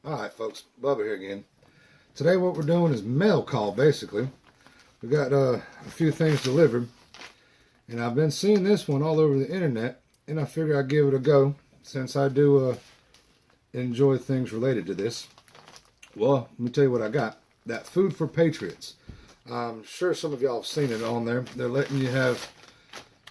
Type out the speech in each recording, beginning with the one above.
Alright folks, Bubba here again. Today what we're doing is mail call basically. We got a few things delivered and I've been seeing this one all over the internet and I figured I'd give it a go since I do enjoy things related to this. Well, let me tell you what I got. That Food4Patriots. I'm sure some of y'all have seen it on there. They're letting you have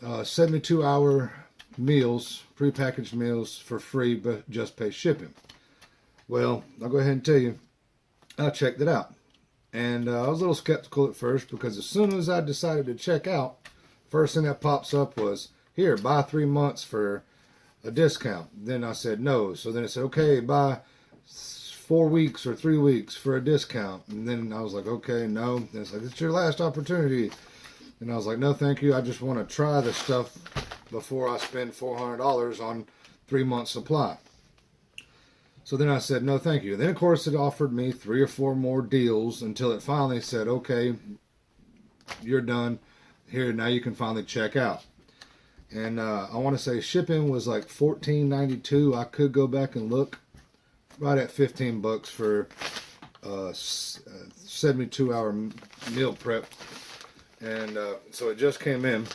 72-hour meals, prepackaged meals for free, but just pay shipping. Well, I'll go ahead and tell you, I checked it out. And I was a little skeptical at first because as soon as I decided to check out, first thing that pops up was, here, buy 3 months for a discount. Then I said no. So then it said, okay, buy 4 weeks or 3 weeks for a discount. And then I was like, okay, no. Then it's like, it's your last opportunity. And I was like, no, thank you. I just want to try this stuff before I spend $400 on 3 months supply. So then I said, no, thank you. Then, of course, it offered me 3 or 4 more deals until it finally said, okay, you're done. Here, now you can finally check out. And I want to say shipping was like $14.92. I could go back and look. Right at $15 for 72-hour meal prep. And so it just came in.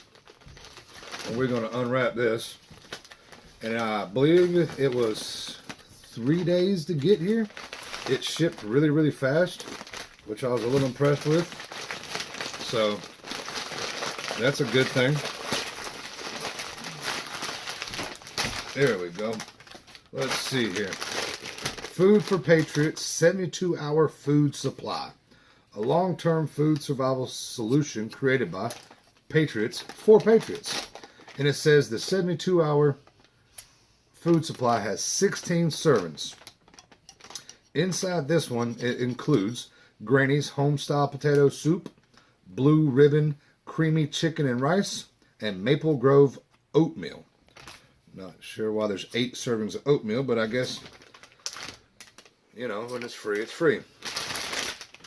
And we're going to unwrap this. And I believe it was 3 days to get here. It shipped really, really fast, which I was a little impressed with. So that's a good thing. There we go. Let's see here. Food4Patriots 72-hour food supply. A long-term food survival solution created by Patriots for Patriots. And it says the 72-hour food supply has 16 servings. Inside this one, it includes Granny's home-style potato soup, Blue Ribbon creamy chicken and rice, and Maple Grove oatmeal. Not sure why there's 8 servings of oatmeal, but I guess, you know, when it's free, it's free.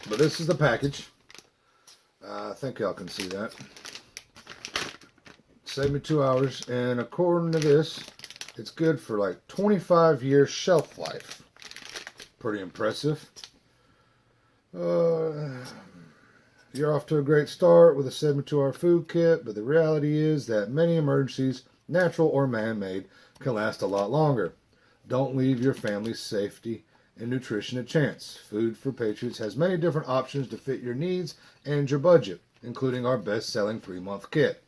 But this is the package. I think y'all can see that. 72 hours, and according to this, it's good for like 25-year shelf life. Pretty impressive. You're off to a great start with a 72-hour food kit, but the reality is that many emergencies, natural or man-made, can last a lot longer. Don't leave your family's safety and nutrition a chance. Food4Patriots has many different options to fit your needs and your budget, including our best-selling 3-month kit,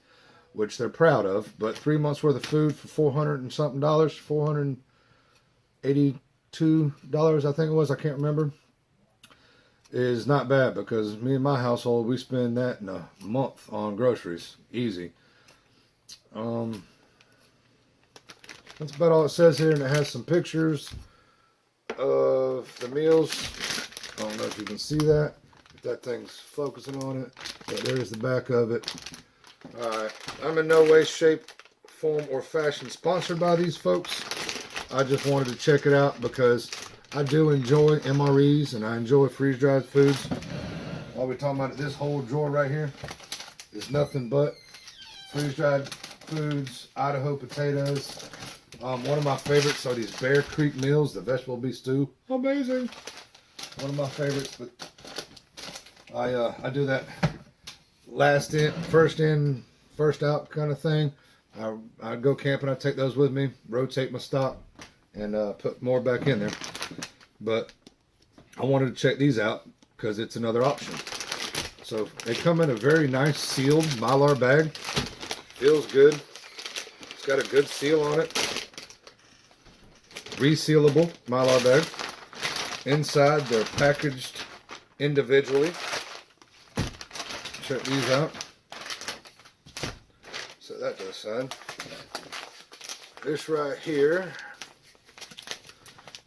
which they're proud of. But 3 months worth of food for $400 and something, $482, I think it was, I can't remember, is not bad because me and my household, we spend that in a month on groceries, easy. That's about all it says here, and it has some pictures of the meals. I don't know if you can see that, if that thing's focusing on it, but there's the back of it. Alright, I'm in no way, shape, form, or fashion sponsored by these folks. I just wanted to check it out because I do enjoy MREs and I enjoy freeze-dried foods. All we're talking about, this whole drawer right here is nothing but freeze-dried foods, Idaho potatoes. One of my favorites are these Bear Creek meals, the vegetable beef stew. Amazing. One of my favorites, but I do that last in, first out kind of thing. I go camping, I take those with me, rotate my stock, and put more back in there. But I wanted to check these out because it's another option. So they come in a very nice sealed Mylar bag. Feels good. It's got a good seal on it. Resealable Mylar bag. Inside, they're packaged individually. Check these out. Set that to the side. This right here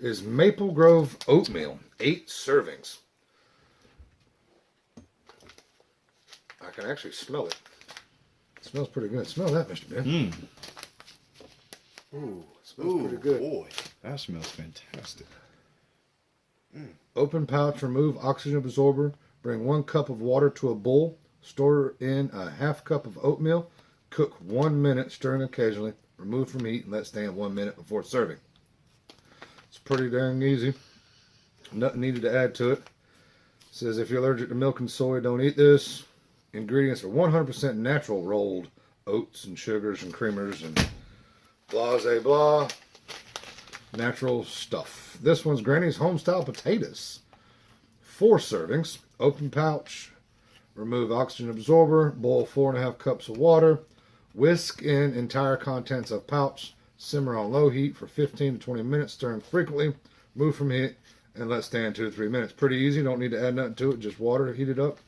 is Maple Grove oatmeal, 8 servings. I can actually smell it. It smells pretty good. Smell that, Mr. Ben. Ooh, it smells pretty good. Boy, that smells fantastic. Open pouch, remove oxygen absorber, bring 1 cup of water to a bowl, store in a ½ cup of oatmeal, cook 1 minute, stirring occasionally, remove from heat, and let stand 1 minute before serving. It's pretty dang easy. Nothing needed to add to it. It says if you're allergic to milk and soy, don't eat this. Ingredients are 100% natural rolled oats and sugars and creamers and blah, blah. Natural stuff. This one's Granny's Homestyle Potatoes. 4 servings. Open pouch. Remove oxygen absorber. Boil 4.5 cups of water. Whisk in entire contents of pouch. Simmer on low heat for 15 to 20 minutes, stirring frequently. Move from heat and let stand 2 to 3 minutes. Pretty easy. Don't need to add nothing to it. Just water heated up.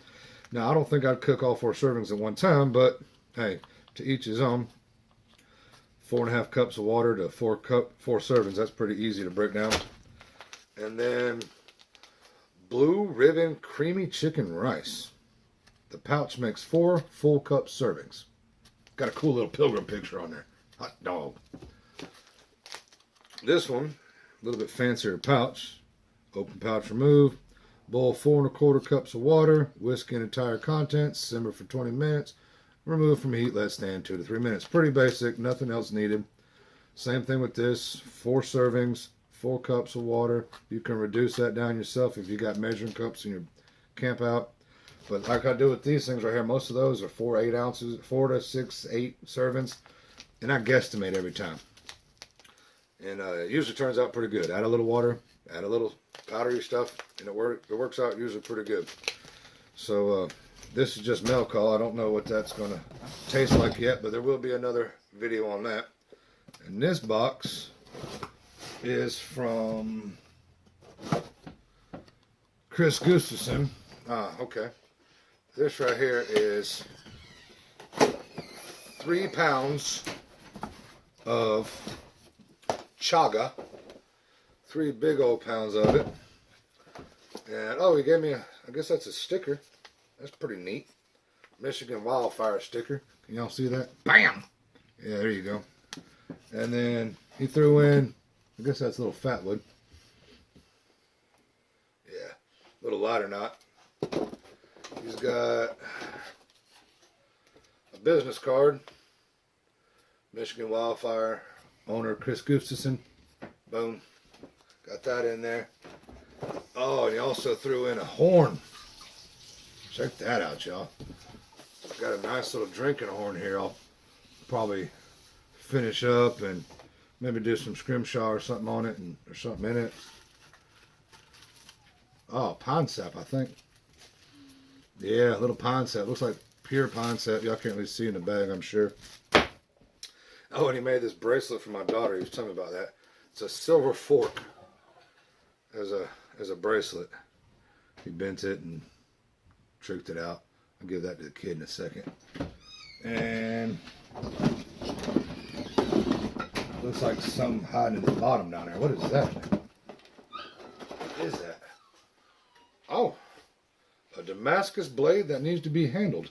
Now, I don't think I'd cook all 4 servings at one time, but hey, to each his own. 4.5 cups of water to 4 servings. That's pretty easy to break down. And then Blue Ribbon Creamy Chicken Rice. The pouch makes 4 full cup servings. Got a cool little pilgrim picture on there. Hot dog. This one, a little bit fancier pouch. Open pouch remove. Boil 4.25 cups of water. Whisk in entire contents. Simmer for 20 minutes. Remove from heat. Let stand 2 to 3 minutes. Pretty basic. Nothing else needed. Same thing with this. 4 servings. 4 cups of water. You can reduce that down yourself if you got measuring cups in your camp out. But like I do with these things right here, most of those are 4 to 6, 8 servings. And I guesstimate every time. And it usually turns out pretty good. Add a little water. Add a little powdery stuff, and it works out usually pretty good. So this is just mail call. I don't know what that's going to taste like yet, but there will be another video on that. And this box is from Chris Gustafson. Okay. This right here is 3 pounds of chaga. 3 big old pounds of it. And oh, he gave me I guess that's a sticker. That's pretty neat. Michigan wildfire sticker. Can y'all see that? Bam! Yeah, there you go. And then he threw in, I guess that's a little fat wood. Yeah, little lighter knot. He's got a business card. Michigan wildfire owner Chris Gustafson. Boom. Got that in there. Oh, and he also threw in a horn. Check that out, y'all. Got a nice little drinking horn here. I'll probably finish up and maybe do some scrimshaw or something on it, or something in it. Oh, pine sap, I think. Yeah, a little pine sap. Looks like pure pine sap. Y'all can't really see in the bag, I'm sure. Oh, and he made this bracelet for my daughter. He was telling me about that. It's a silver fork as a bracelet. He bent it and tricked it out. I'll give that to the kid in a second. And looks like something hiding in the bottom down there. What is that? What is that? Oh, a Damascus blade that needs to be handled,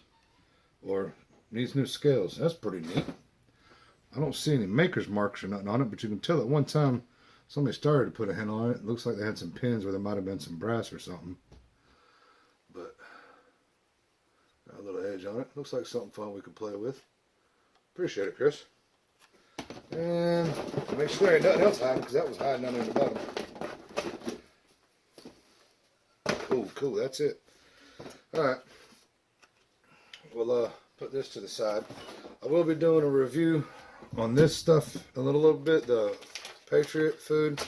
or needs new scales. That's pretty neat. I don't see any maker's marks or nothing on it, but you can tell at one time somebody started to put a handle on it. It looks like they had some pins where there might have been some brass or something. But got a little edge on it. Looks like something fun we could play with. Appreciate it, Chris. And make sure there ain't nothing else hiding, because that was hiding under the bottom. Cool, that's it. Alright. We'll put this to the side. I will be doing a review on this stuff in a little bit, the Patriot food.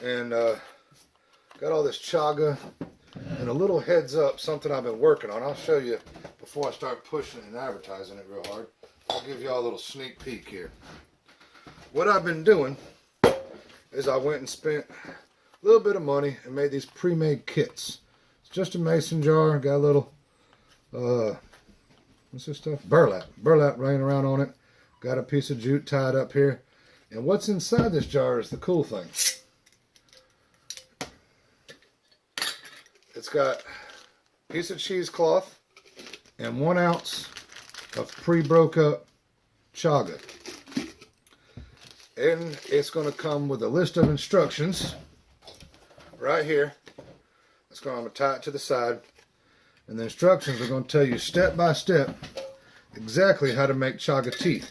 And got all this chaga. And a little heads up, something I've been working on. I'll show you before I start pushing and advertising it real hard. I'll give you all a little sneak peek here. What I've been doing is I went and spent a little bit of money and made these pre-made kits. It's just a mason jar, got a little, what's this stuff? Burlap laying around on it. Got a piece of jute tied up here. And what's inside this jar is the cool thing. It's got a piece of cheesecloth and 1 ounce of pre-broke up chaga. And it's going to come with a list of instructions right here. I'm going to tie it to the side. And the instructions are going to tell you step by step exactly how to make chaga tea.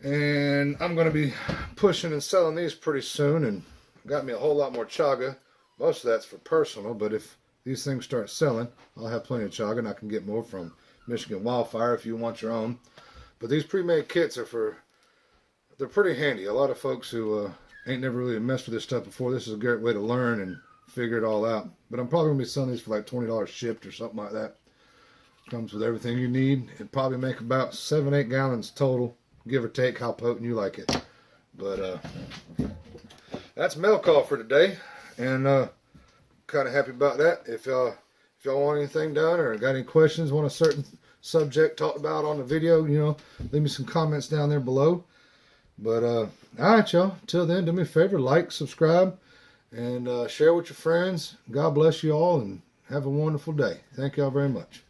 And I'm going to be pushing and selling these pretty soon, and got me a whole lot more chaga. Most of that's for personal, but if these things start selling, I'll have plenty of chaga, and I can get more from Michigan Wildfire if you want your own. But these pre-made kits they're pretty handy. A lot of folks who ain't never really messed with this stuff before, this is a great way to learn and figure it all out. But I'm probably going to be selling these for like $20 shipped or something like that. Comes with everything you need. It'd probably make about 7-8 gallons total, give or take how potent you like it. But that's mail call for today, and kind of happy about that. If y'all want anything done or got any questions, want a certain subject talked about on the video, leave me some comments down there below. But all right, y'all. Till then, do me a favor, like, subscribe, and share with your friends. God bless you all, and have a wonderful day. Thank y'all very much.